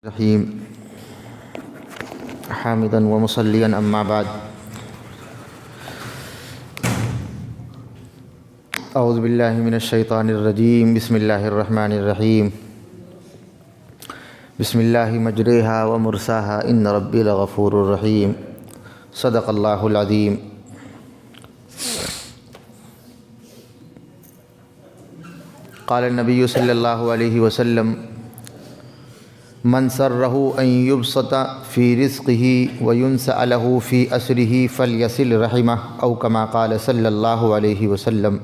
رحیم حامدا و مصلیا اما بعد اعوذ باللہ من الشیطان الرجیم بسم اللہ الرحمن الرحیم بسم اللہ مجریہا و مرساہا ان ربی لغفور الرحیم صدق اللہ العظیم۔ قال النبی صلی اللہ علیہ وسلم من سرہ ان یبسط فی رزقہ وینسأ لہ فی اسرہ فلیصل رحمہ او کما قال صلی اللہ علیہ وسلم۔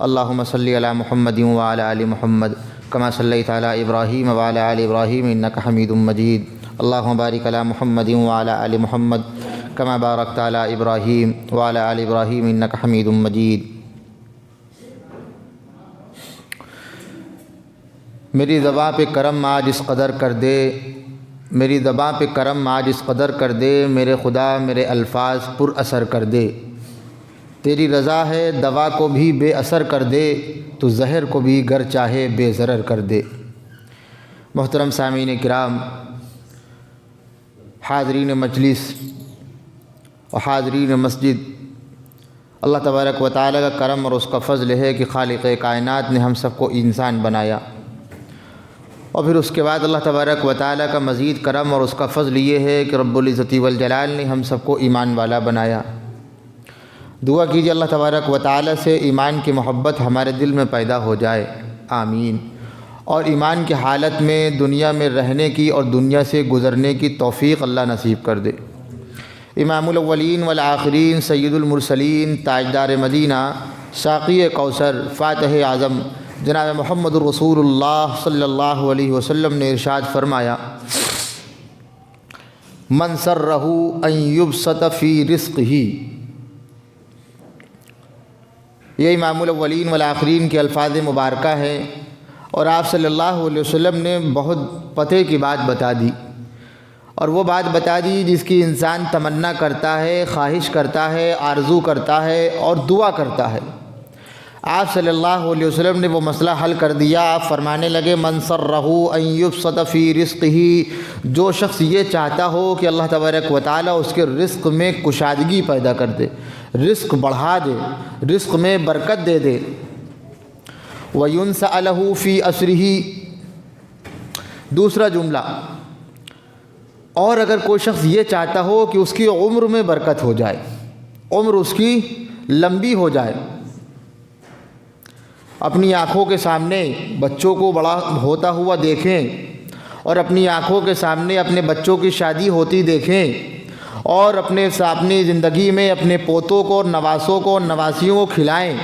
اللہم صلی علی محمد وعلی آل محمد کما صلیت علی ابراہیم وعلی آل ابراہیم انکا حمید مجید۔ اللہم بارک علی محمد وعلی آل محمد کما بارکت علی ابراہیم وعلی آل ابراہیم انکا حمید مجید۔ میری زباں پہ کرم آج اس قدر کر دے، میری زباں پہ کرم آج اس قدر کر دے، میرے خدا میرے الفاظ پر اثر کر دے۔ تیری رضا ہے دوا کو بھی بے اثر کر دے، تو زہر کو بھی گر چاہے بے ضرر کر دے۔ محترم سامعین کرام، حاضرین مجلس و حاضرین مسجد، اللہ تبارک و تعالیٰ کا کرم اور اس کا فضل ہے کہ خالق کائنات نے ہم سب کو انسان بنایا، اور پھر اس کے بعد اللہ تبارک و تعالیٰ کا مزید کرم اور اس کا فضل یہ ہے کہ رب العزت والجلال نے ہم سب کو ایمان والا بنایا۔ دعا کیجیے اللہ تبارک و تعالیٰ سے ایمان کی محبت ہمارے دل میں پیدا ہو جائے، آمین، اور ایمان کی حالت میں دنیا میں رہنے کی اور دنیا سے گزرنے کی توفیق اللہ نصیب کر دے۔ امام الاولین والآخرین، سید المرسلین، تاجدار مدینہ، ساقی کوثر، فاتح اعظم جناب محمد الرسول اللہ صلی اللہ علیہ وسلم نے ارشاد فرمایا، من سرہ ان یبسط فی رزقہ۔ یہ امام الاولین والآخرین کے الفاظ مبارکہ ہیں، اور آپ صلی اللہ علیہ وسلم نے بہت پتے کی بات بتا دی، اور وہ بات بتا دی جس کی انسان تمنا کرتا ہے، خواہش کرتا ہے، آرزو کرتا ہے اور دعا کرتا ہے۔ آپ صلی اللہ علیہ وسلم نے وہ مسئلہ حل کر دیا۔ آپ فرمانے لگے، من سرہ ان یبسط فی رزقہ، جو شخص یہ چاہتا ہو کہ اللہ تبارک و تعالیٰ اس کے رزق میں کشادگی پیدا کر دے، رزق بڑھا دے، رزق میں برکت دے دے، وینسأ لہ فی اسرہ، دوسرا جملہ، اور اگر کوئی شخص یہ چاہتا ہو کہ اس کی عمر میں برکت ہو جائے، عمر اس کی لمبی ہو جائے، اپنی آنکھوں کے سامنے بچوں کو بڑا ہوتا ہوا دیکھیں، اور اپنی آنکھوں کے سامنے اپنے بچوں کی شادی ہوتی دیکھیں، اور اپنی زندگی میں اپنے پوتوں کو، نواسوں کو، نواسیوں کو کھلائیں،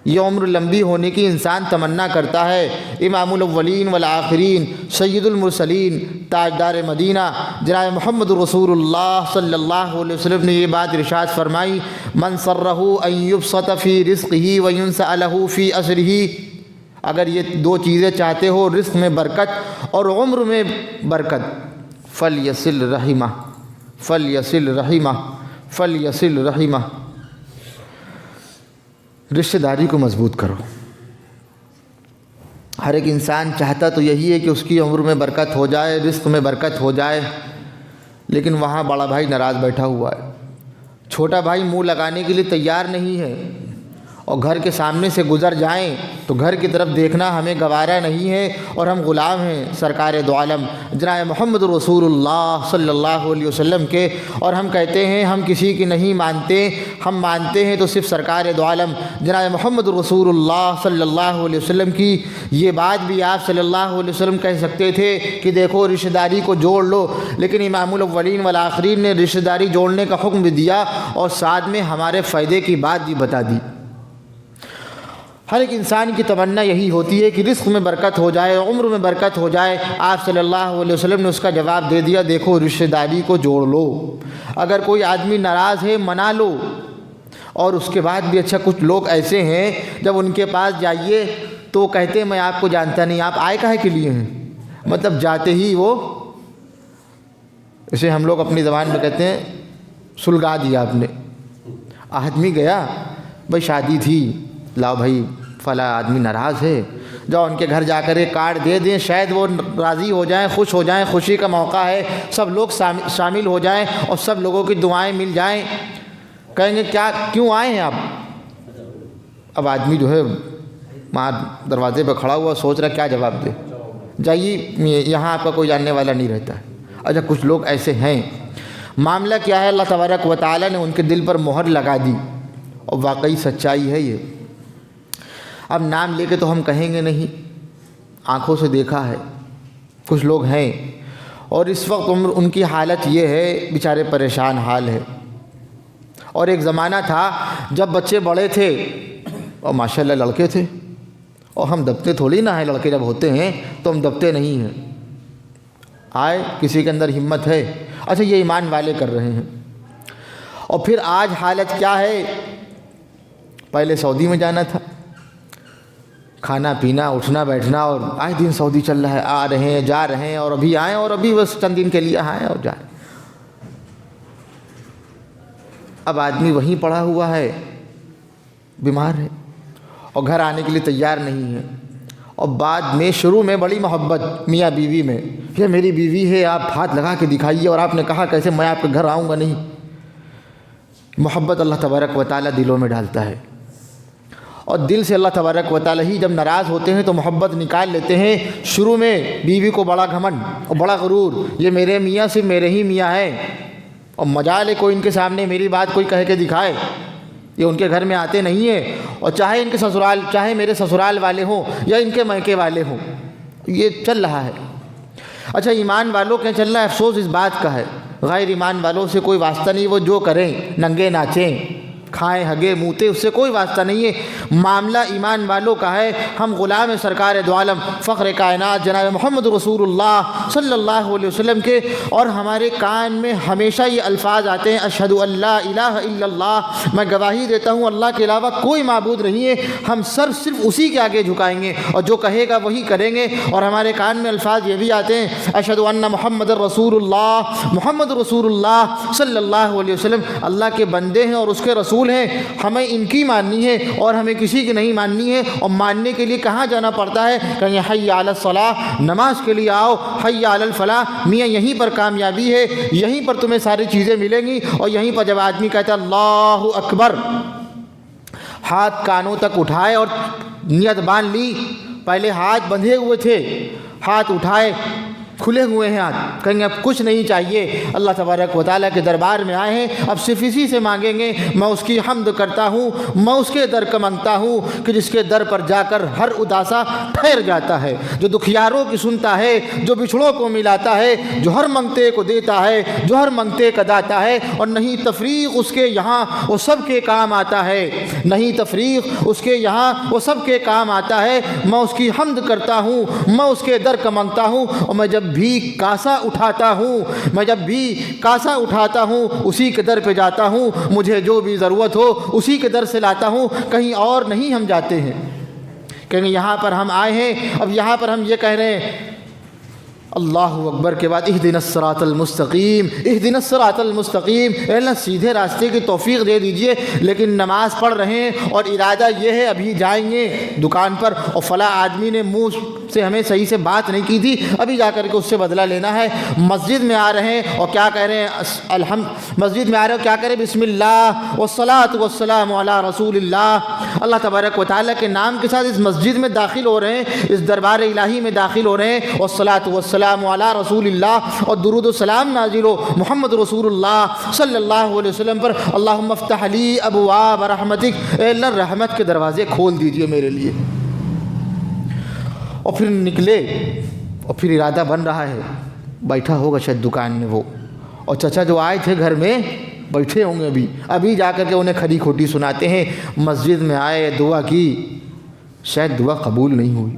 یہ عمر لمبی ہونے کی انسان تمنا کرتا ہے۔ امام الاولین والآخرین، سید المرسلین، تاجدار مدینہ جناب محمد رسول اللہ صلی اللہ علیہ وسلم نے یہ بات ارشاد فرمائی، من سرہ ان یبسط فی رزقہ وینسأ لہ فی اسرہ، اگر یہ دو چیزیں چاہتے ہو، رزق میں برکت اور عمر میں برکت، فلیصل رحمہ، فلیصل رحمہ، فلیصل رحمہ، رشتہ داری کو مضبوط کرو۔ ہر ایک انسان چاہتا تو یہی ہے کہ اس کی عمر میں برکت ہو جائے، رزق میں برکت ہو جائے، لیکن وہاں بڑا بھائی ناراض بیٹھا ہوا ہے، چھوٹا بھائی منہ لگانے کے لیے تیار نہیں ہے، اور گھر کے سامنے سے گزر جائیں تو گھر کی طرف دیکھنا ہمیں گوارا نہیں ہے، اور ہم غلام ہیں سرکار دو عالم جناب محمد رسول اللہ صلی اللہ علیہ وسلم کے، اور ہم کہتے ہیں ہم کسی کی نہیں مانتے، ہم مانتے ہیں تو صرف سرکار دو عالم جناب محمد رسول اللہ صلی اللہ علیہ وسلم کی۔ یہ بات بھی آپ صلی اللہ علیہ وسلم کہہ سکتے تھے کہ دیکھو رشتہ داری کو جوڑ لو، لیکن امام الاولین والآخرین نے رشتہ داری جوڑنے کا حکم بھی دیا، اور ساتھ میں ہمارے فائدے کی بات بھی بتا دی۔ ہر ایک انسان کی تمنا یہی ہوتی ہے کہ رزق میں برکت ہو جائے، عمر میں برکت ہو جائے۔ آپ صلی اللہ علیہ وسلم نے اس کا جواب دے دیا، دیکھو رشتہ داری کو جوڑ لو، اگر کوئی آدمی ناراض ہے منا لو، اور اس کے بعد بھی اچھا کچھ لوگ ایسے ہیں جب ان کے پاس جائیے تو کہتے ہیں میں آپ کو جانتا نہیں، آپ آئے کاہے کے لیے ہیں، مطلب جاتے ہی وہ، اسے ہم لوگ اپنی زبان میں کہتے ہیں سلگا دیا آپ نے۔ آدمی گیا، بھائی شادی تھی، لاؤ بھائی فلاں آدمی ناراض ہے، جاؤ ان کے گھر جا کر ایک کارڈ دے دیں، شاید وہ راضی ہو جائیں، خوش ہو جائیں، خوشی کا موقع ہے، سب لوگ شامل ہو جائیں اور سب لوگوں کی دعائیں مل جائیں۔ کہیں گے کیا کیوں آئے ہیں آپ؟ اب آدمی جو ہے وہاں دروازے پہ کھڑا ہوا سوچ رہا کیا جواب دے، جائیے یہاں آپ کا کوئی جاننے والا نہیں رہتا ہے۔ اچھا کچھ لوگ ایسے ہیں، معاملہ کیا ہے، اللہ تبارک و تعالیٰ نے ان کے دل پر مہر لگا دی، اور واقعی سچائی ہے یہ۔ اب نام لے کے تو ہم کہیں گے نہیں، آنکھوں سے دیکھا ہے، کچھ لوگ ہیں، اور اس وقت ان کی حالت یہ ہے، بیچارے پریشان حال ہے۔ اور ایک زمانہ تھا جب بچے بڑے تھے اور ماشاءاللہ لڑکے تھے، اور ہم دبتے تھوڑی نہ ہیں، لڑکے جب ہوتے ہیں تو ہم دبتے نہیں ہیں، آئے کسی کے اندر ہمت ہے، اچھا یہ ایمان والے کر رہے ہیں۔ اور پھر آج حالت کیا ہے، پہلے سعودی میں جانا تھا، کھانا پینا اٹھنا بیٹھنا، اور آئے دن سعودی چل رہا ہے، آ رہے ہیں جا رہے ہیں، اور ابھی آئیں اور ابھی بس چند دن کے لیے آئیں اور جائیں۔ اب آدمی وہیں پڑا ہوا ہے، بیمار ہے، اور گھر آنے کے لیے تیار نہیں ہے، اور بعد میں شروع میں بڑی محبت میاں بیوی میں، یہ میری بیوی ہے، آپ ہاتھ لگا کے دکھائیے، اور آپ نے کہا کیسے میں آپ کے گھر آؤں گا نہیں۔ محبت اللہ تبارک و تعالیٰ دلوں میں ڈالتا ہے، اور دل سے اللہ تبارک و تعالیٰ ہی جب ناراض ہوتے ہیں تو محبت نکال لیتے ہیں۔ شروع میں بیوی کو بڑا گھمنڈ اور بڑا غرور، یہ میرے میاں صرف میرے ہی میاں ہیں، اور مجال ہے کوئی ان کے سامنے میری بات کوئی کہہ کے دکھائے، یہ ان کے گھر میں آتے نہیں ہیں، اور چاہے ان کے سسرال، چاہے میرے سسرال والے ہوں یا ان کے میکے والے ہوں، یہ چل رہا ہے۔ اچھا ایمان والوں کے چل رہا ہے، افسوس اس بات کا ہے، غیر ایمان والوں سے کوئی واسطہ نہیں، وہ جو کریں، ننگے ناچیں، کھائیں ہگے موتے، اس سے کوئی واسطہ نہیں ہے۔ معاملہ ایمان والوں کا ہے۔ ہم غلام سرکار دو عالم فخر کائنات جناب محمد رسول اللہ صلی اللہ علیہ وسلم کے، اور ہمارے کان میں ہمیشہ یہ الفاظ آتے ہیں، اشہد ان لا الہ الا اللہ، میں گواہی دیتا ہوں اللہ کے علاوہ کوئی معبود نہیں ہے۔ ہم سر صرف اسی کے آگے جھکائیں گے، اور جو کہے گا وہی کریں گے۔ اور ہمارے کان میں الفاظ یہ بھی آتے ہیں، اشہد ان محمد رسول اللہ، محمد رسول اللہ صلی اللہ علیہ وسلم اللہ کے بندے ہیں اور اس کے رسول ہیں، ہمیں ان کی ماننی ہے اور ہمیں کسی کی نہیں ماننی ہے۔ اور ماننے کے لیے کہاں جانا پڑتا ہے؟ کہیں حی علی الصلاۃ، نماز کے لیے آؤ، حی علی الفلاح، میاں یہیں پر کامیابی ہے، یہیں پر تمہیں ساری چیزیں ملیں گی۔ اور یہیں پر جب آدمی کہتا ہے اللہ اکبر، ہاتھ کانوں تک اٹھائے اور نیت باندھ لی، پہلے ہاتھ بندھے ہوئے تھے، ہاتھ اٹھائے، کھلے ہوئے ہیں ہاتھ، کہیں گے اب کچھ نہیں چاہیے، اللہ تبارک و تعالیٰ کے دربار میں آئے ہیں، اب صرف اسی سے مانگیں گے۔ میں اس کی حمد کرتا ہوں، میں اس کے در کا مانگتا ہوں کہ جس کے در پر جا کر ہر اداسا ٹھہر جاتا ہے، جو دکھیاروں کی سنتا ہے، جو بچھڑوں کو ملاتا ہے، جو ہر منگتے کو دیتا ہے، جو ہر منگتے کا داتا ہے، اور نہیں تفریق اس کے یہاں وہ سب کے کام آتا ہے، نہیں تفریق اس کے یہاں وہ سب کے کام آتا ہے۔ میں اس کی حمد کرتا ہوں، میں اس کے در کا مانگتا ہوں، اور میں جب بھی کاسا اٹھاتا ہوں اسی کے در پہ جاتا ہوں، مجھے جو بھی ضرورت ہو اسی کے در سے لاتا ہوں، کہیں اور نہیں ہم جاتے ہیں۔ کہیں یہاں پر ہم آئے ہیں، اب یہاں پر ہم یہ کہہ رہے ہیں اللہ اکبر کے بعد اہدنا الصراط المستقیم، اہدنا الصراط المستقیم، اے اللہ سیدھے راستے کی توفیق دے دیجئے۔ لیکن نماز پڑھ رہے ہیں اور ارادہ یہ ہے ابھی جائیں گے دکان پر، اور فلاں آدمی نے منہ سے ہمیں صحیح سے بات نہیں کی تھی، ابھی جا کر کے اس سے بدلہ لینا ہے۔ مسجد میں آ رہے ہیں اور کیا کہہ رہے ہیں، مسجد میں آ رہے ہیں کیا کہہ رہے ہیں، بسم اللہ والصلاۃ والسلام علی رسول اللہ، اللہ تبارک و تعالیٰ کے نام کے ساتھ اس مسجد میں داخل ہو رہے ہیں، اس دربار الہی میں داخل ہو رہے ہیں، والصلاۃ والسلام علی رسول اللہ، اور درود و سلام نازل ہو محمد رسول اللہ صلی اللہ علیہ وسلم پر۔ اللہم افتح لی ابواب رحمتک، اے اللہ رحمت کے دروازے کھول دیجئے میرے لیے۔ اور پھر نکلے، اور پھر ارادہ بن رہا ہے، بیٹھا ہوگا شاید دکان میں وہ، اور چچا جو آئے تھے گھر میں بیٹھے ہوں گے، ابھی جا کر کے انہیں کھری کھوٹی سناتے ہیں، مسجد میں آئے دعا کی، شاید دعا قبول نہیں ہوئی۔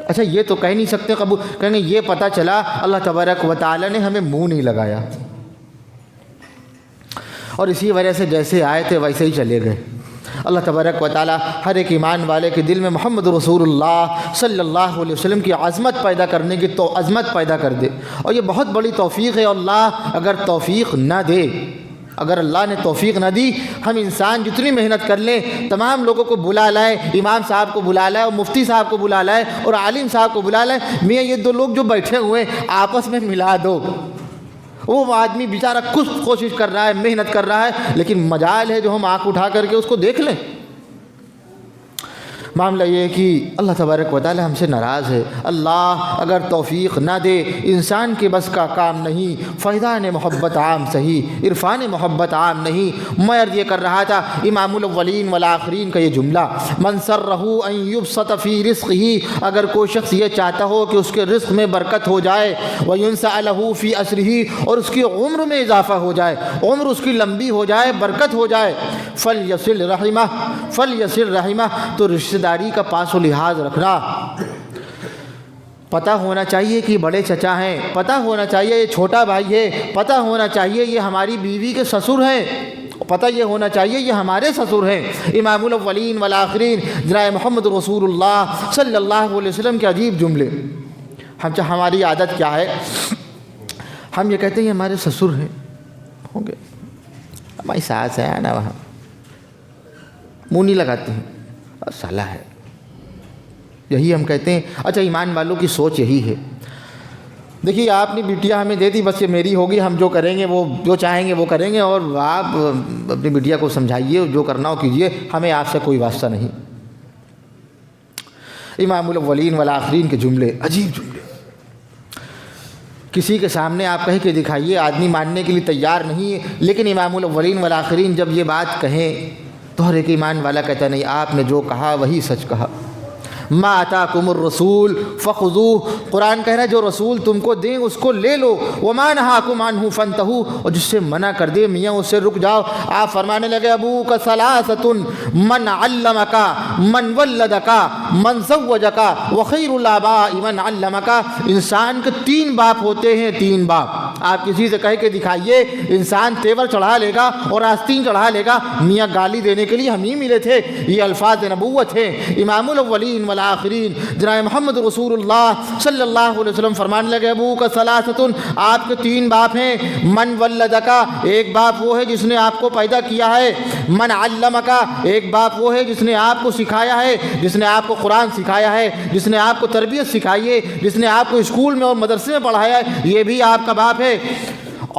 اچھا یہ تو کہہ نہیں سکتے قبول، کہیں گے یہ پتہ چلا اللہ تبارک و تعالیٰ نے ہمیں منہ نہیں لگایا، اور اسی وجہ سے جیسے آئے تھے ویسے ہی چلے گئے۔ اللہ تبارک و تعالیٰ ہر ایک ایمان والے کے دل میں محمد رسول اللہ صلی اللہ علیہ وسلم کی عظمت پیدا کرنے کی عظمت پیدا کر دے، اور یہ بہت بڑی توفیق ہے۔ اللہ اگر توفیق نہ دے اگر اللہ نے توفیق نہ دی، ہم انسان جتنی محنت کر لیں، تمام لوگوں کو بلا لائیں، امام صاحب کو بلا لائیں اور مفتی صاحب کو بلا لائیں اور عالم صاحب کو بلا لائیں، میاں یہ دو لوگ جو بیٹھے ہوئے ہیں آپس میں ملا دو۔ وہ آدمی بیچارہ کچھ کوشش کر رہا ہے، محنت کر رہا ہے، لیکن مجال ہے جو ہم آنکھ اٹھا کر کے اس کو دیکھ لیں۔ معاملہ یہ ہے کہ اللہ تبارک و تعالی ہم سے ناراض ہے۔ اللہ اگر توفیق نہ دے، انسان کے بس کا کام نہیں، فیضان محبت عام صحیح، عرفان محبت عام نہیں۔ میں عرض یہ کر رہا تھا امام الاولین والآخرین کا یہ جملہ، من سرہ ان یبسط فی رزقہ، اگر کوئی شخص یہ چاہتا ہو کہ اس کے رزق میں برکت ہو جائے، وینسع لہ فی عسرہ، اور اس کی عمر میں اضافہ ہو جائے، عمر اس کی لمبی ہو جائے، برکت ہو جائے، فلیصل رحمہ، فلیصل رحمہ، تو رشتہ داری کا پاس و لحاظ رکھنا۔ پتہ ہونا چاہیے کہ بڑے چچا ہیں، پتہ ہونا چاہیے یہ چھوٹا بھائی ہے، پتہ ہونا چاہیے یہ ہماری بیوی کے سسر ہیں، پتہ یہ ہونا چاہیے یہ ہمارے سسر ہیں۔ امام الاولین والآخرین جناب محمد رسول اللہ صلی اللہ علیہ وسلم کے عجیب جملے۔ ہماری عادت کیا ہے، ہم یہ کہتے ہیں یہ ہمارے سسر ہیں، ہوں گے ہماری ساس ہے نا، وہاں منہ نہیں لگاتے ہیں، سالہ ہے، یہی ہم کہتے ہیں۔ اچھا ایمان والوں کی سوچ یہی ہے، دیکھیے آپ نے بیٹیاں ہمیں دے دی، بس یہ میری ہوگی، ہم جو کریں گے وہ جو چاہیں گے وہ کریں گے، اور آپ اپنی بیٹیا کو سمجھائیے جو کرنا ہو کیجیے، ہمیں آپ سے کوئی واسطہ نہیں۔ امام الاولین والآخرین کے جملے، عجیب جملے۔ کسی کے سامنے آپ کہہ کے دکھائیے، آدمی ماننے کے لیے تیار نہیں ہے، لیکن امام الاولین والآخرین جب یہ بات کہیں تو ہر ایک ایمان والا کہتا نہیں، آپ نے جو کہا وہی سچ کہا۔ ما آتاکم الرسول فخذوہ، قرآن کہہ رہا ہے جو رسول تم کو دیں اس کو لے لو، وما نہاکم عنہ فانتہوا، اور جس سے منع کر دے میاں اس سے رک جاؤ۔ آپ فرمانے لگے ابوک ثلاثۃ من علمک من ولدک من زوجک وخیر الآباء من علمک، انسان کے 3 باپ ہوتے ہیں، 3 باپ۔ آپ کسی سے کہہ کے دکھائیے، انسان تیور چڑھا لے گا اور آستین چڑھا لے گا، میاں گالی دینے کے لیے ہم ہی ملے تھے، یہ الفاظ نبوت ہیں۔ امام الاولین والآخرین جناب محمد رسول اللہ صلی اللہ علیہ وسلم فرمانے لگے ابوک ثلاثۃ، آپ کے 3 باپ ہیں، من ولدک، ایک باپ وہ ہے جس نے آپ کو پیدا کیا ہے، من علمک، ایک باپ وہ ہے جس نے آپ کو سکھایا ہے، جس نے آپ کو قرآن سکھایا ہے، جس نے آپ کو تربیت سکھائی ہے، جس نے آپ کو اسکول میں اور مدرسے میں پڑھایا ہے، یہ بھی آپ کا باپ ہے،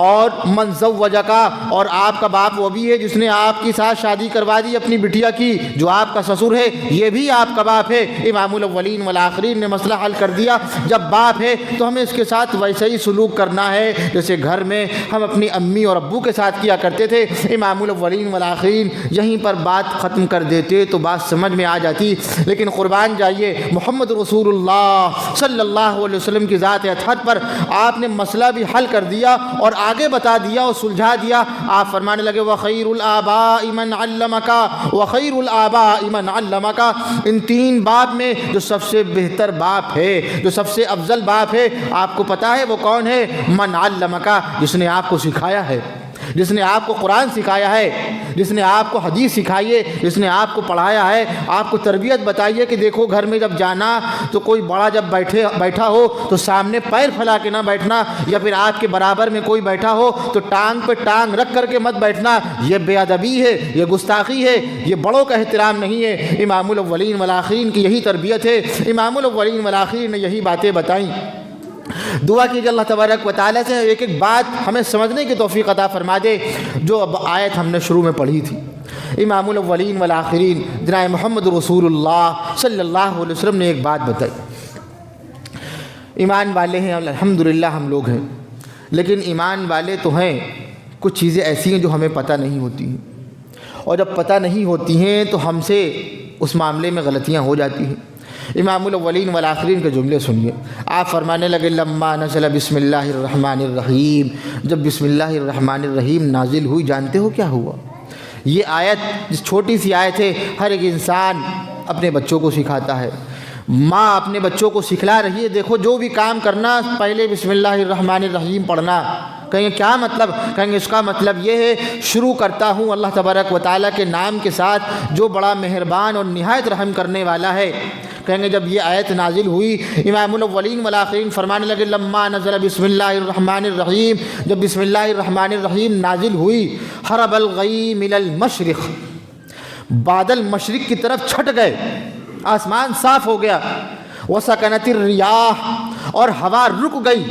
اور من زوجک، اور آپ کا باپ وہ بھی ہے جس نے آپ کی ساتھ شادی کروا دی اپنی بٹیا کی، جو آپ کا سسر ہے، یہ بھی آپ کا باپ ہے۔ امام الاولین والآخرین نے مسئلہ حل کر دیا، جب باپ ہے تو ہمیں اس کے ساتھ ویسے ہی سلوک کرنا ہے جیسے گھر میں ہم اپنی امی اور ابو کے ساتھ کیا کرتے تھے۔ امام الاولین والآخرین یہیں پر بات ختم کر دیتے تو بات سمجھ میں آ جاتی، لیکن قربان جائیے محمد رسول اللہ صلی اللہ علیہ وسلم کی ذات اطہر پر آپ نے مسئلہ بھی حل کر دیا اور آگے بتا دیا اور سلجھا دیا۔ آپ فرمانے لگے وَخَيْرُ الْآبَاءِ مَنْ عَلَّمَكَ وَخَيْرُ الْآبَاءِ مَنْ عَلَّمَكَ، ان 3 باپ میں جو سب سے بہتر باپ ہے، جو سب سے افضل باپ ہے، آپ کو پتا ہے وہ کون ہے؟ من علمک، جس نے آپ کو سکھایا ہے، جس نے آپ کو قرآن سکھایا ہے، جس نے آپ کو حدیث سکھائی ہے، جس نے آپ کو پڑھایا ہے، آپ کو تربیت بتائی ہے کہ دیکھو گھر میں جب جانا تو کوئی بڑا جب بیٹھا ہو تو سامنے پیر پھیلا کے نہ بیٹھنا، یا پھر آپ کے برابر میں کوئی بیٹھا ہو تو ٹانگ پہ ٹانگ رکھ کر کے مت بیٹھنا، یہ بے ادبی ہے، یہ گستاخی ہے، یہ بڑوں کا احترام نہیں ہے۔ امام الاولین والآخرین کی یہی تربیت ہے، امام الاولین والآخرین نے یہی باتیں بتائیں۔ دعا کیجیے اللہ تبارک و تعالیٰ سے ایک ایک بات ہمیں سمجھنے کی توفیق عطا فرما دے، جو اب آیت ہم نے شروع میں پڑھی تھی۔ امام الاولین والآخرین جناب محمد رسول اللہ صلی اللہ علیہ وسلم نے ایک بات بتائی، ایمان والے ہیں الحمدللہ ہم لوگ ہیں، لیکن ایمان والے تو ہیں، کچھ چیزیں ایسی ہیں جو ہمیں پتہ نہیں ہوتی ہیں، اور جب پتہ نہیں ہوتی ہیں تو ہم سے اس معاملے میں غلطیاں ہو جاتی ہیں۔ امام الاولین والآخرین کے جملے سنیے، آپ فرمانے لگے لما نزل بسم اللہ الرحمن الرحیم، جب بسم اللہ الرحمن الرحیم نازل ہوئی جانتے ہو کیا ہوا؟ یہ آیت جس چھوٹی سی آیت ہے، ہر ایک انسان اپنے بچوں کو سکھاتا ہے، ماں اپنے بچوں کو سکھلا رہی ہے، دیکھو جو بھی کام کرنا پہلے بسم اللہ الرحمن الرحیم پڑھنا، کہیں گے کیا مطلب؟ کہیں گے اس کا مطلب یہ ہے شروع کرتا ہوں اللہ تبارک و تعالیٰ کے نام کے ساتھ جو بڑا مہربان اور نہایت رحم کرنے والا ہے۔ کہیں گے جب یہ آیت نازل ہوئی امام الاولین والآخرین فرمانے لگے لما نزل بسم اللہ الرحمن الرحیم، جب بسم اللہ الرحمن الرحیم نازل ہوئی حرب الغیم الی المشرق، بادل مشرق کی طرف چھٹ گئے، آسمان صاف ہو گیا، وسکنت الریاح، اور ہوا رک گئی،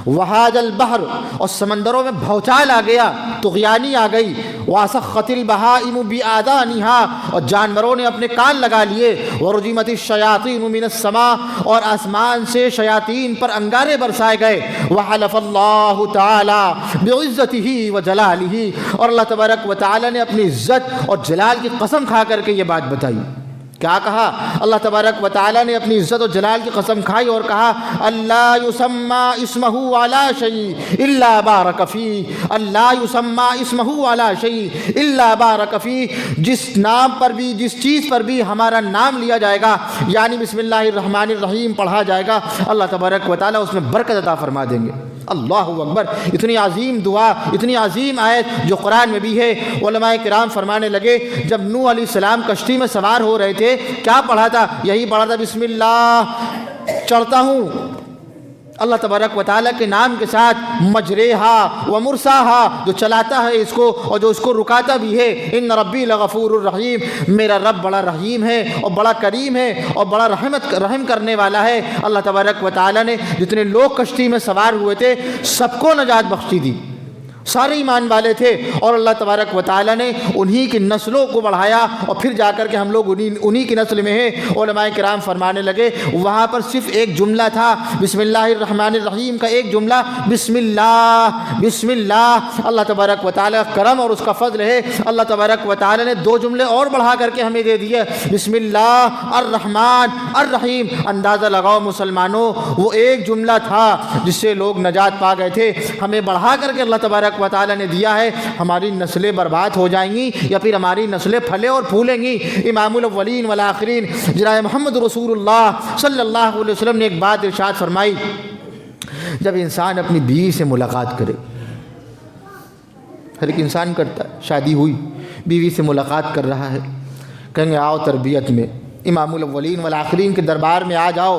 وہاج البحر، اور سمندروں میں بھوچال آ گیا، طغیانی آ گئی، واسخت البہائم بآذانها، اور جانوروں نے اپنے کان لگا لیے، ورجمت الشیاطین من السماء، اور آسمان سے شیاطین پر انگارے برسائے گئے، وحلف اللہ تعالی بعزتہ وجلالہ، اور اللہ تبارک و تعالی نے اپنی عزت اور جلال کی قسم کھا کر کے یہ بات بتائی۔ کیا کہا؟ اللہ تبارک و تعالی نے اپنی عزت و جلال کی قسم کھائی اور کہا اللہ یسمى اسمہ علی شیء الا بارک فیہ، اللہ یسمى اسمہ علی شیء الا بارک فیہ، جس نام پر بھی، جس چیز پر بھی ہمارا نام لیا جائے گا، یعنی بسم اللہ الرحمن الرحیم پڑھا جائے گا، اللہ تبارک و تعالی اس میں برکت عطا فرما دیں گے۔ اللہ اکبر! اتنی عظیم دعا، اتنی عظیم آیت جو قرآن میں بھی ہے۔ علماء کرام فرمانے لگے جب نوح علیہ السلام کشتی میں سوار ہو رہے تھے کیا پڑھا تھا؟ یہی پڑھا تھا بسم اللہ، چڑھتا ہوں اللہ تبارک و تعالیٰ کے نام کے ساتھ، مجریہا و مرساہا، جو چلاتا ہے اس کو اور جو اس کو رکاتا بھی ہے، ان ربی لغفور الرحیم، میرا رب بڑا رحیم ہے اور بڑا کریم ہے اور بڑا رحم کرنے والا ہے۔ اللہ تبارک و تعالیٰ نے جتنے لوگ کشتی میں سوار ہوئے تھے سب کو نجات بخشی دی، سارے ایمان والے تھے، اور اللہ تبارک و تعالیٰ نے انہی کی نسلوں کو بڑھایا اور پھر جا کر کے ہم لوگ انہی کی نسل میں ہیں۔ علماء کرام فرمانے لگے وہاں پر صرف ایک جملہ تھا بسم اللہ الرحمن الرحیم کا، ایک جملہ بسم اللہ، بسم اللہ۔ اللہ تبارک و تعالیٰ کرم اور اس کا فضل ہے، اللہ تبارک و تعالیٰ نے دو جملے اور بڑھا کر کے ہمیں دے دیے، بسم اللہ الرحمن الرحیم۔ اندازہ لگاؤ مسلمانوں، وہ ایک جملہ تھا جس سے لوگ نجات پا گئے تھے، ہمیں بڑھا کر کے اللہ تبارک و تعالیٰ نے دیا ہے۔ ہماری نسلیں برباد ہو جائیں گی یا پھر ہماری نسلیں پھلے اور پھولیں گی؟ امام الاولین والآخرین جناب محمد رسول اللہ صلی اللہ علیہ وسلم نے ایک بات ارشاد فرمائی، جب انسان اپنی بیوی سے ملاقات کرے، ہر ایک انسان کرتا ہے، شادی ہوئی بیوی سے ملاقات کر رہا ہے، کہیں گے آؤ تربیت میں، امام الاولین والآخرین کے دربار میں آ جاؤ،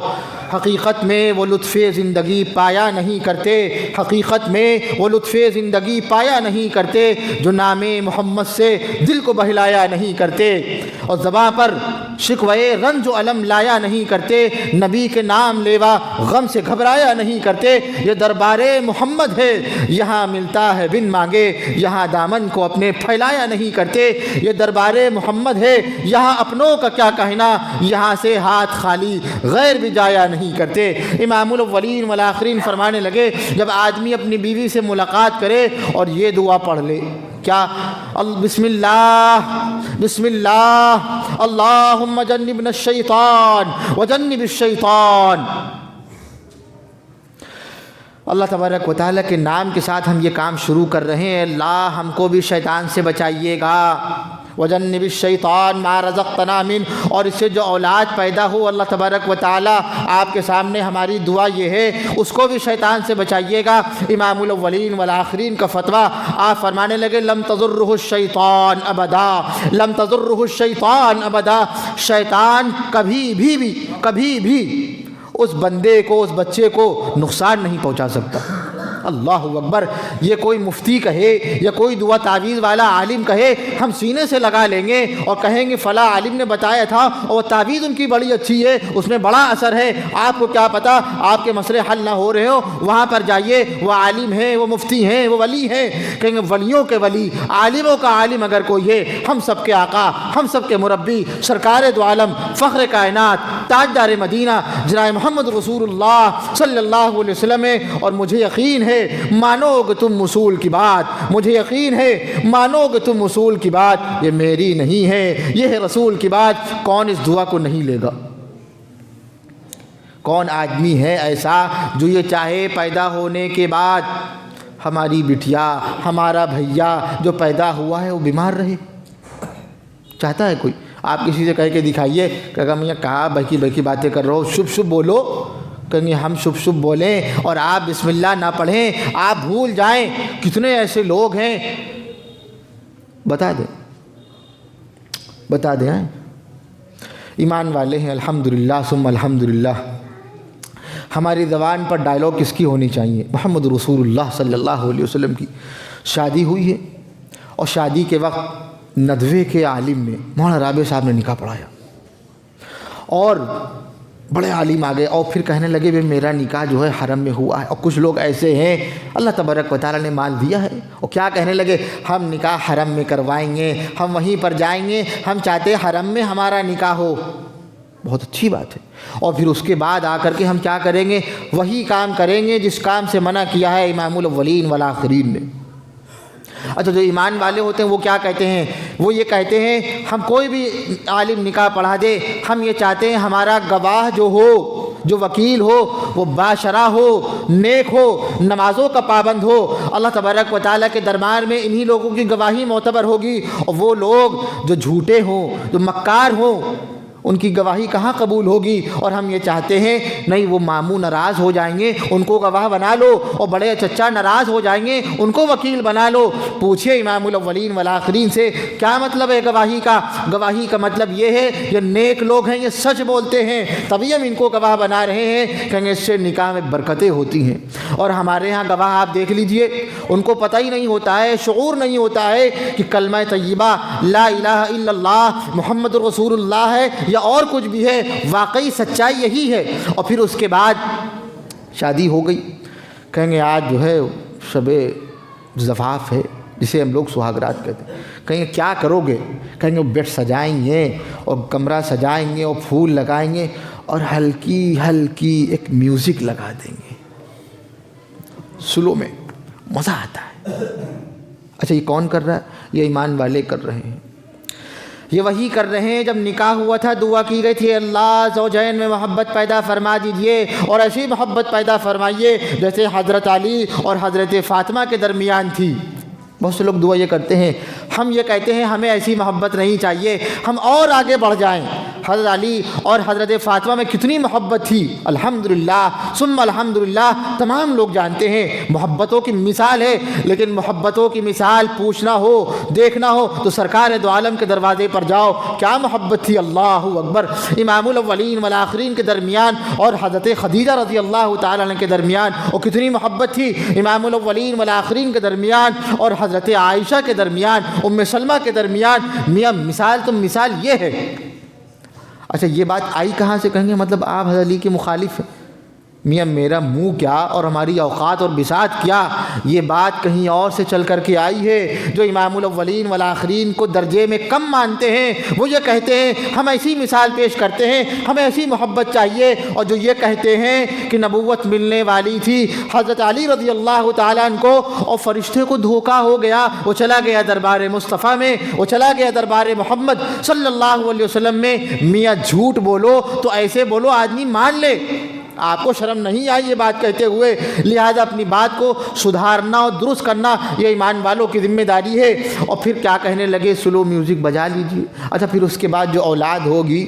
حقیقت میں وہ لطف زندگی پایا نہیں کرتے، حقیقت میں وہ لطف زندگی پایا نہیں کرتے جو نام محمد سے دل کو بہلایا نہیں کرتے، اور زباں پر شکوے رنج و علم لایا نہیں کرتے، نبی کے نام لیوا غم سے گھبرایا نہیں کرتے۔ یہ دربار محمد ہے، یہاں ملتا ہے بن مانگے، یہاں دامن کو اپنے پھیلایا نہیں کرتے۔ یہ دربار محمد ہے، یہاں اپنوں کا کیا کہنا، یہاں سے ہاتھ خالی غیر بھی جایا نہیں کرتے۔ امام الاولین والآخرین فرمانے لگے جب آدمی اپنی بیوی سے ملاقات کرے اور یہ دعا پڑھ لے، کیا؟ بسم اللہ، بسم اللہ، اللہم جنبنا الشیطان وجنب الشیطان۔ اللہ تبارک و تعالیٰ کے نام کے ساتھ ہم یہ کام شروع کر رہے ہیں، اللہ ہم کو بھی شیطان سے بچائیے گا، وجنب الشیطان ما رزقتنا من، اور اس سے جو اولاد پیدا ہو اللہ تبارک و تعالیٰ آپ کے سامنے ہماری دعا یہ ہے اس کو بھی شیطان سے بچائیے گا۔ امام الاولین والآخرین کا فتویٰ، آپ فرمانے لگے لم تضرہ الشیطان ابدا، لم تضرہ الشیطان ابدا، شیطان کبھی بھی اس بندے کو، اس بچے کو نقصان نہیں پہنچا سکتا۔ اللہ اکبر! یہ کوئی مفتی کہے یا کوئی دعا تعویذ والا عالم کہے ہم سینے سے لگا لیں گے اور کہیں گے فلاں عالم نے بتایا تھا اور وہ تعویذ ان کی بڑی اچھی ہے، اس میں بڑا اثر ہے، آپ کو کیا پتہ آپ کے مسئلے حل نہ ہو رہے ہو، وہاں پر جائیے، وہ عالم ہیں، وہ مفتی ہیں، وہ ولی ہیں، کہیں گے ولیوں کے ولی، عالموں کا عالم اگر کوئی ہے، ہم سب کے آقا، ہم سب کے مربی، سرکار دو عالم، فخر کائنات، تاجدار مدینہ جناب محمد رسول اللہ صلی اللہ علیہ وسلم ہے۔ اور مجھے یقین ہے مانو گے تم اصول کی بات، مجھے یقین ہے مانو گے تم اصول کی بات، یہ میری نہیں ہے، یہ ہے رسول کی بات۔ کون اس دعا کو نہیں لے گا؟ کون آدمی ہے ایسا جو یہ چاہے پیدا ہونے کے بعد ہماری بٹیا، ہمارا بھیا جو پیدا ہوا ہے وہ بیمار رہے؟ چاہتا ہے کوئی؟ آپ کسی سے کہہ کے دکھائیے کہ میں کہا بہکی بہکی باتیں کر رہا ہو، شب شب بولو، کہیں گے ہم شب شب بولیں اور آپ بسم اللہ نہ پڑھیں، آپ بھول جائیں؟ کتنے ایسے لوگ ہیں، بتا دیں ایمان والے ہیں الحمدللہ ثم الحمدللہ۔ ہماری زبان پر ڈائلاگ کس کی ہونی چاہیے؟ محمد رسول اللہ صلی اللہ علیہ وسلم کی۔ شادی ہوئی ہے اور شادی کے وقت ندوے کے عالم نے مولانا رابع صاحب نے نکاح پڑھایا اور بڑے عالم آ گئے اور پھر کہنے لگے بھئی میرا نکاح جو ہے حرم میں ہوا ہے۔ اور کچھ لوگ ایسے ہیں اللہ تبارک و تعالیٰ نے مال دیا ہے، اور کیا کہنے لگے ہم نکاح حرم میں کروائیں گے، ہم وہیں پر جائیں گے، ہم چاہتے ہیں حرم میں ہمارا نکاح ہو۔ بہت اچھی بات ہے، اور پھر اس کے بعد آ کر کے ہم کیا کریں گے؟ وہی کام کریں گے جس کام سے منع کیا ہے امام الاولین والآخرین نے۔ اچھا جو ایمان والے ہوتے ہیں وہ کیا کہتے ہیں؟ وہ یہ کہتے ہیں ہم کوئی بھی عالم نکاح پڑھا دے، ہم یہ چاہتے ہیں ہمارا گواہ جو ہو، جو وکیل ہو، وہ باشرع ہو، نیک ہو، نمازوں کا پابند ہو۔ اللہ تبارک و تعالیٰ کے دربار میں انہی لوگوں کی گواہی معتبر ہوگی، اور وہ لوگ جو جھوٹے ہوں، جو مکار ہوں، ان کی گواہی کہاں قبول ہوگی؟ اور ہم یہ چاہتے ہیں نہیں، وہ ماموں ناراض ہو جائیں گے، ان کو گواہ بنا لو، اور بڑے چچا ناراض ہو جائیں گے، ان کو وکیل بنا لو۔ پوچھئے امام الاولین والآخرین سے کیا مطلب ہے گواہی کا؟ گواہی کا مطلب یہ ہے یہ نیک لوگ ہیں، یہ سچ بولتے ہیں، تبھی ہم ان کو گواہ بنا رہے ہیں، کہیں اس سے نکاح میں برکتیں ہوتی ہیں۔ اور ہمارے ہاں گواہ آپ دیکھ لیجئے، ان کو پتہ ہی نہیں ہوتا ہے، شعور نہیں ہوتا ہے کہ کلمہ طیبہ لا الہ الا اللہ محمد رسول اللہ ہے یا اور کچھ بھی ہے، واقعی سچائی یہی ہے۔ اور پھر اس کے بعد شادی ہو گئی، کہیں گے آج جو ہے شب زفاف ہے، جسے ہم لوگ سہاگ رات کہتے ہیں۔ کہیں گے کیا کرو گے؟ کہیں گے بیڈ سجائیں گے اور کمرہ سجائیں گے اور پھول لگائیں گے اور ہلکی ہلکی ایک میوزک لگا دیں گے، سلو میں، مزہ آتا ہے۔ اچھا یہ کون کر رہا ہے؟ یہ ایمان والے کر رہے ہیں، یہ وہی کر رہے ہیں۔ جب نکاح ہوا تھا دعا کی گئی تھی اللہ زوجین میں محبت پیدا فرما دیجئے، اور ایسی محبت پیدا فرمائیے جیسے حضرت علی اور حضرت فاطمہ کے درمیان تھی۔ بہت سے لوگ دعا یہ کرتے ہیں، ہم یہ کہتے ہیں ہمیں ایسی محبت نہیں چاہیے، ہم اور آگے بڑھ جائیں۔ حضرت علی اور حضرت فاطمہ میں کتنی محبت تھی، الحمدللہ ثم الحمدللہ، تمام لوگ جانتے ہیں، محبتوں کی مثال ہے۔ لیکن محبتوں کی مثال پوچھنا ہو، دیکھنا ہو تو سرکار دو عالم کے دروازے پر جاؤ، کیا محبت تھی، اللہ اکبر۔ امام الاولین والآخرین کے درمیان اور حضرت خدیجہ رضی اللہ تعالیٰ عنہ کے درمیان اور کتنی محبت تھی، امام الاولین والآخرین کے درمیان اور حضرت عائشہ کے درمیان، ام سلمہ کے درمیان۔ میاں مثال تو مثال یہ ہے۔ اچھا یہ بات آئی کہاں سے؟ کہیں گے مطلب آپ حضرت علی کے مخالف ہیں۔ میاں میرا منہ کیا اور ہماری اوقات اور بساط کیا، یہ بات کہیں اور سے چل کر کے آئی ہے۔ جو امام الاولین والآخرین کو درجے میں کم مانتے ہیں وہ یہ کہتے ہیں ہم ایسی مثال پیش کرتے ہیں، ہمیں ایسی محبت چاہیے، اور جو یہ کہتے ہیں کہ نبوت ملنے والی تھی حضرت علی رضی اللہ تعالیٰ عنہ کو، اور فرشتے کو دھوکہ ہو گیا، وہ چلا گیا دربار مصطفیٰ میں، وہ چلا گیا دربار محمد صلی اللہ علیہ وسلم میں۔ میاں جھوٹ بولو تو ایسے بولو آدمی مان لے۔ آپ کو شرم نہیں آئی یہ بات کہتے ہوئے؟ لہذا اپنی بات کو سدھارنا اور درست کرنا یہ ایمان والوں کی ذمہ داری ہے۔ اور پھر کیا کہنے لگے؟ سلو میوزک بجا لیجیے۔ اچھا پھر اس کے بعد جو اولاد ہوگی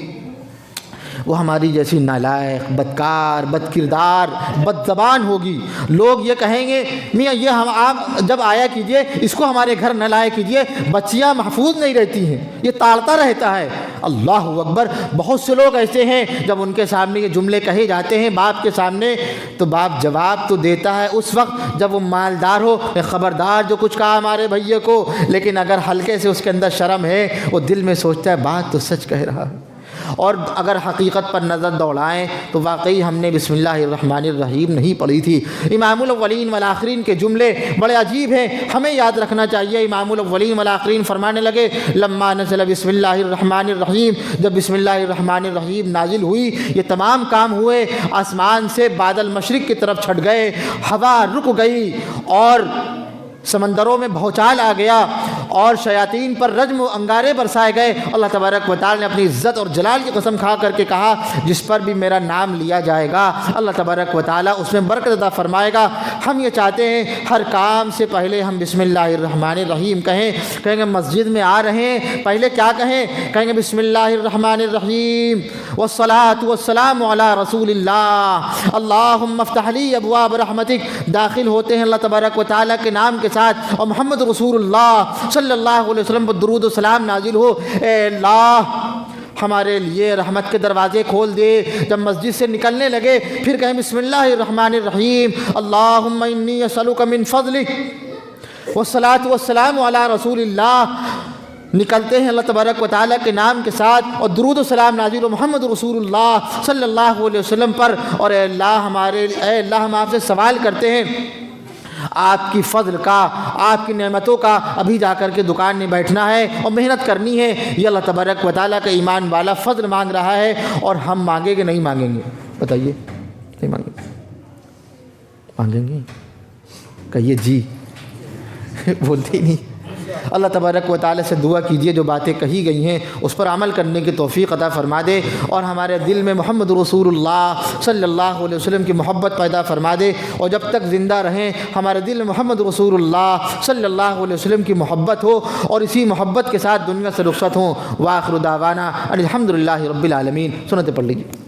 وہ ہماری جیسی نالائق، بدکار، بد کردار، بد زبان ہوگی۔ لوگ یہ کہیں گے میاں یہ ہم آپ جب آیا کیجئے، اس کو ہمارے گھر نہ لایا کیجئے، بچیاں محفوظ نہیں رہتی ہیں، یہ تاڑتا رہتا ہے۔ اللہ اکبر۔ بہت سے لوگ ایسے ہیں جب ان کے سامنے یہ جملے کہے جاتے ہیں باپ کے سامنے، تو باپ جواب تو دیتا ہے اس وقت جب وہ مالدار ہو، خبردار جو کچھ کہا ہمارے بھائیے کو، لیکن اگر ہلکے سے اس کے اندر شرم ہے، وہ دل میں سوچتا ہے بات تو سچ کہہ رہا ہے۔ اور اگر حقیقت پر نظر دوڑائیں تو واقعی ہم نے بسم اللہ الرحمن الرحیم نہیں پڑھی تھی۔ امام الاولین والآخرین کے جملے بڑے عجیب ہیں، ہمیں یاد رکھنا چاہیے۔ امام الاولین والآخرین فرمانے لگے لما نزل بسم اللہ الرحمن الرحیم، جب بسم اللہ الرحمن الرحیم نازل ہوئی یہ تمام کام ہوئے، آسمان سے بادل مشرق کی طرف چھٹ گئے، ہوا رک گئی اور سمندروں میں بھونچال آ گیا، اور شیاطین پر رجم و انگارے برسائے گئے۔ اللہ تبارک و تعالی نے اپنی عزت اور جلال کی قسم کھا کر کے کہا جس پر بھی میرا نام لیا جائے گا اللہ تبارک و تعالی اس میں برکت عطا فرمائے گا۔ ہم یہ چاہتے ہیں ہر کام سے پہلے ہم بسم اللہ الرحمن الرحیم کہیں گے مسجد میں آ رہے ہیں پہلے کیا کہیں گے بسم اللہ الرحمن الرحیم والصلاة والسلام علی رسول اللہ اللہم افتح لی ابواب رحمتک۔ داخل ہوتے ہیں اللہ تبارک و تعالیٰ کے نام کے ساتھ اور محمد رسول اللہ صلی اللہ علیہ وسلم پر درود و سلام نازل ہو۔ اے اللہ ہمارے لیے رحمت کے دروازے کھول دے۔ جب مسجد سے نکلنے لگے پھر کہیں بسم اللہ الرحمن الرحیم اللہم انی اسألک من فضلک والصلاة والسلام علی رسول اللہ۔ نکلتے ہیں اللہ تبارک و تعالیٰ کے نام کے ساتھ اور درود و سلام نازل و محمد رسول اللہ صلی اللہ علیہ وسلم پر۔ اور اے اللہ ہم آپ سے سوال کرتے ہیں آپ کی فضل کا آپ کی نعمتوں کا۔ ابھی جا کر کے دکان میں بیٹھنا ہے اور محنت کرنی ہے۔ یہ اللہ تبارک و تعالیٰ کا ایمان والا فضل مانگ رہا ہے اور ہم مانگیں گے نہیں مانگیں گے؟ بتائیے نہیں مانگیں گے؟ کہیے جی بولتے ہی نہیں۔ اللہ تبارک و تعالی سے دعا کیجئے جو باتیں کہی گئی ہیں اس پر عمل کرنے کی توفیق عطا فرما دے اور ہمارے دل میں محمد رسول اللہ صلی اللہ علیہ وسلم کی محبت پیدا فرما دے، اور جب تک زندہ رہیں ہمارے دل میں محمد رسول اللہ صلی اللہ علیہ وسلم کی محبت ہو اور اسی محبت کے ساتھ دنیا سے رخصت ہوں۔ وآخر دعوانا ان الحمد للہ رب العالمین۔ سنت پڑھ لیجیے۔